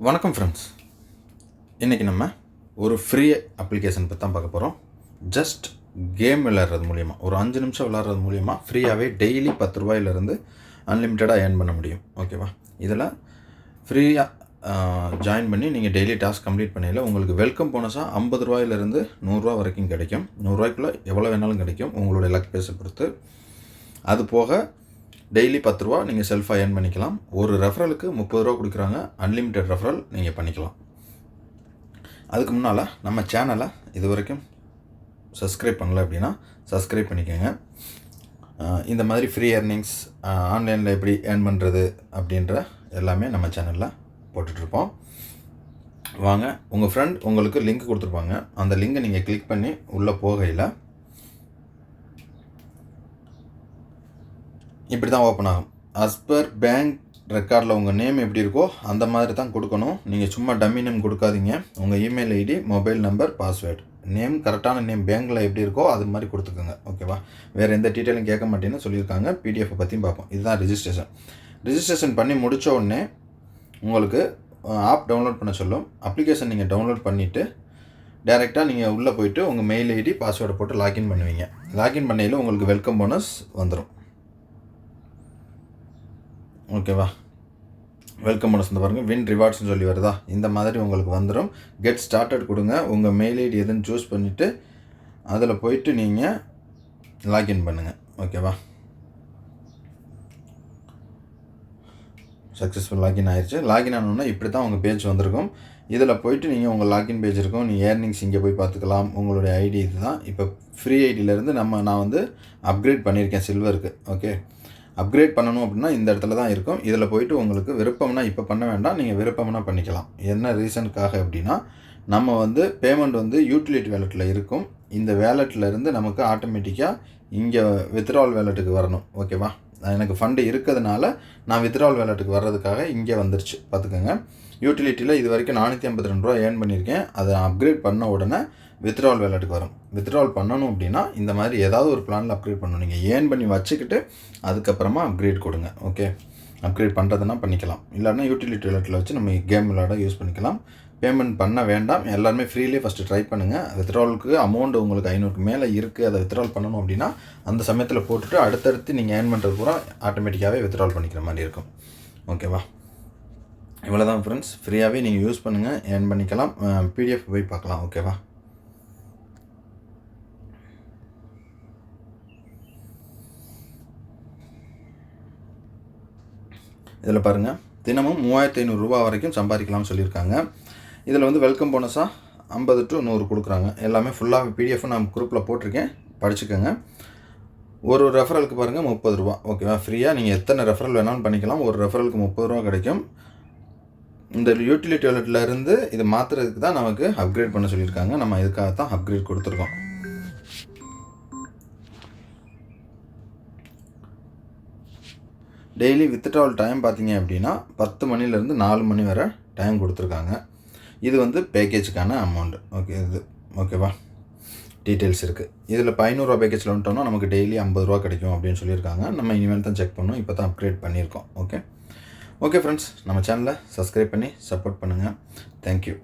வணக்கம் ஃப்ரெண்ட்ஸ். இன்றைக்கி நம்ம ஒரு ஃப்ரீ அப்ளிகேஷன் பற்றி தான் பார்க்க போகிறோம். ஜஸ்ட் கேம் விளையாடுறது மூலிமா, ஒரு 5 நிமிஷம் விளையாடுறது மூலிமா ஃப்ரீயாகவே டெய்லி 10 ரூபாயிலிருந்து அன்லிமிட்டடாக ஏர்ன் பண்ண முடியும். ஓகேவா? இதில் ஃப்ரீயாக ஜாயின் பண்ணி நீங்கள் டெய்லி டாஸ்க் கம்ப்ளீட் பண்ணையில் உங்களுக்கு வெல்கம் போனஸாக 50 ரூபாயிலிருந்து 100 ரூபா வரைக்கும் கிடைக்கும். 100 ரூபாய்க்குள்ளே எவ்வளோ வேணாலும் கிடைக்கும், உங்களுடைய லக் பேஸை பொறுத்து. அது போக டெய்லி 10 ரூபா நீங்கள் செல்ஃபாக ஏர்ன் பண்ணிக்கலாம். ஒரு ரெஃபரலுக்கு 30 ரூபா கொடுக்குறாங்க. அன்லிமிட்டட் ரெஃபரல் நீங்கள் பண்ணிக்கலாம். அதுக்கு முன்னால் நம்ம சேனலை இது வரைக்கும் சப்ஸ்கிரைப் பண்ணல அப்படின்னா சப்ஸ்கிரைப் பண்ணிக்கோங்க. இந்த மாதிரி ஃப்ரீ ஏர்னிங்ஸ், ஆன்லைனில் எப்படி ஏர்ன் பண்ணுறது அப்படின்ற எல்லாமே நம்ம சேனலில் போட்டுட்ருப்போம். வாங்க, உங்கள் ஃப்ரெண்ட் உங்களுக்கு லிங்க் கொடுத்துருப்பாங்க. அந்த லிங்கை நீங்கள் கிளிக் பண்ணி உள்ளே போகையில் இப்படி தான் ஓப்பன் ஆகும். அஸ் பர் பேங்க் ரெக்கார்டில் உங்கள் நேம் எப்படி இருக்கோ அந்த மாதிரி தான் கொடுக்கணும். நீங்கள் சும்மா டம்மி நேம் கொடுக்காதீங்க. உங்கள் email ID, mobile number, password, name கரெக்டான நேம் பேங்க்கில் எப்படி இருக்கோ அது மாதிரி கொடுத்துக்கோங்க. ஓகேவா? வேறு எந்த டீட்டெயிலும் கேட்க மாட்டேன்னு சொல்லியிருக்காங்க. பிடிஎஃப் பற்றியும் பார்ப்போம். இதுதான் ரிஜிஸ்ட்ரேஷன் பண்ணி முடித்த உடனே உங்களுக்கு ஆப் டவுன்லோட் பண்ண சொல்லும். அப்ளிகேஷன் நீங்கள் டவுன்லோட் பண்ணிவிட்டு டேரெக்டாக நீங்கள் உள்ளே போய்ட்டு உங்கள் மெயில் ஐடி, பாஸ்வேர்டை போட்டு லாகின் பண்ணுவீங்க. லாகின் பண்ணையில் உங்களுக்கு வெல்கம் போனஸ் வந்துடும். ஓகேவா? வெல்கம் போனஸ் வந்து பாருங்கள், வின் ரிவார்ட்ஸ்னு சொல்லி வருதா, இந்த மாதிரி உங்களுக்கு வந்துடும். கெட் ஸ்டார்டட் கொடுங்க. உங்கள் மெயில் ஐடி எதுன்னு சூஸ் பண்ணிவிட்டு அதில் போயிட்டு நீங்கள் லாகின் பண்ணுங்கள். ஓகேவா? சக்ஸஸ்ஃபுல் லாகின் ஆயிடுச்சு. லாகின் ஆனோன்னா இப்படி தான் உங்கள் பேஜ் வந்திருக்கும். இதில் போயிட்டு நீங்கள் உங்கள் லாகின் பேஜ் இருக்கும். நீங்கள் ஏர்னிங்ஸ் இங்கே போய் பார்த்துக்கலாம். உங்களுடைய ஐடி இது தான். இப்போ ஃப்ரீ ஐடியிலேருந்து நான் வந்து அப்கிரேட் பண்ணியிருக்கேன் சில்வருக்கு. ஓகே, அப்கிரேட் பண்ணணும் அப்படின்னா இந்த இடத்துல தான் இருக்கும். இதில் போய்ட்டு உங்களுக்கு விருப்பம்னா இப்போ பண்ண வேண்டாம், நீங்கள் விருப்பம்னா பண்ணிக்கலாம். என்ன ரீசனுக்காக அப்படின்னா, நம்ம வந்து பேமெண்ட் வந்து யூட்டிலிட்டி வேலெட்டில் இருக்கும். இந்த வேலெட்லேருந்து நமக்கு ஆட்டோமேட்டிக்காக இங்கே வித்ட்ராவல் வேலெட்டுக்கு வரணும். ஓகேவா? எனக்கு ஃபண்டு இருக்கிறதுனால நான் வித்ட்ராவல் வேலெட்டுக்கு வர்றதுக்காக இங்கே வந்துருச்சு. பார்த்துக்கோங்க. யூட்டிலிட்டியில் இது வரைக்கும் 452 ரூபா ஏர்ன் பண்ணியிருக்கேன். அதை அப்கிரேட் பண்ண உடனே வித்ட்ராவல் வேலெட்டுக்கு வரும். வித்ட்ராவல் பண்ணணும் அப்படின்னா இந்த மாதிரி ஏதாவது ஒரு பிளானில் அப்கிரேட் பண்ணணும். நீங்கள் ஏர்ன் பண்ணி வச்சுக்கிட்டு அதுக்கப்புறமா அப்கிரேட் கொடுங்க. ஓகே, அப்கிரேட் பண்ணுறதுனா பண்ணிக்கலாம். இல்லைன்னா யூட்டிலிட்டி வேலெட்டில் வச்சு நம்ம கேம் விளையாட யூஸ் பண்ணிக்கலாம். பேமெண்ட் பண்ண வேண்டாம். எல்லாருமே ஃப்ரீலேயே ஃபஸ்ட்டு ட்ரை பண்ணுங்கள். வித்ட்ராவலுக்கு அமௌண்ட் உங்களுக்கு 500க்கு மேலே இருக்குது. அதை வித்ட்ராவல் பண்ணணும் அப்படின்னா அந்த சமயத்தில் போட்டுட்டு அடுத்தடுத்து நீங்கள் ஏர்ன் பண்ணுறது பூரா ஆட்டோமேட்டிக்காகவே வித்ட்ராவல் பண்ணிக்கிற மாதிரி இருக்கும். ஓகேவா? இவ்வளோ தான் ஃப்ரெண்ட்ஸ். ஃப்ரீயாகவே நீங்கள் யூஸ் பண்ணுங்கள், ஏர்ன் பண்ணிக்கலாம். பிடிஎஃப் போய் பார்க்கலாம். ஓகேவா? இதில் பாருங்கள், தினமும் 3500 ரூபா வரைக்கும் சம்பாதிக்கலாம்னு சொல்லியிருக்காங்க. இதில் வந்து வெல்கம் போனஸாக 50 to 100 கொடுக்குறாங்க. எல்லாமே ஃபுல்லாக பிடிஎஃப் நான் குரூப்பில் போட்டிருக்கேன், படிச்சுக்கோங்க. ஒரு ரெஃபரலுக்கு பாருங்கள் 30 ரூபா. ஓகேவா? ஃப்ரீயாக நீங்கள் எத்தனை ரெஃபரல் வேணாலும் பண்ணிக்கலாம். ஒரு ரெஃபரலுக்கு 30 ரூபா கிடைக்கும். இந்த யூட்டிலிட்டி வேலெட்டில் இருந்து இதை மாற்றுறதுக்கு தான் நமக்கு அப்கிரேட் பண்ண சொல்லியிருக்காங்க. நம்ம இதுக்காக தான் அப்கிரேட் கொடுத்துருக்கோம். டெய்லி வித்ட்ராவல் டைம் பார்த்தீங்க அப்படின்னா 10 மணிலேருந்து 4 மணி வரை டைம் கொடுத்துருக்காங்க. இது வந்து பேக்கேஜுக்கான அமௌண்ட். ஓகே, இது ஓகேவா? டீட்டெயில்ஸ் இருக்குது. இதில் 500 ரூபா பேக்கேஜில் வந்துட்டோம்னா நமக்கு டெய்லி 50 ரூபா கிடைக்கும் அப்படின்னு சொல்லியிருக்காங்க. நம்ம இனிமேல் தான் செக் பண்ணோம். இப்போ தான் அப்கிரேட் பண்ணியிருக்கோம். ஓகே ஃப்ரெண்ட்ஸ், நம்ம சேனலை சப்ஸ்கிரைப் பண்ணி சப்போர்ட் பண்ணுங்கள். தேங்க்யூ.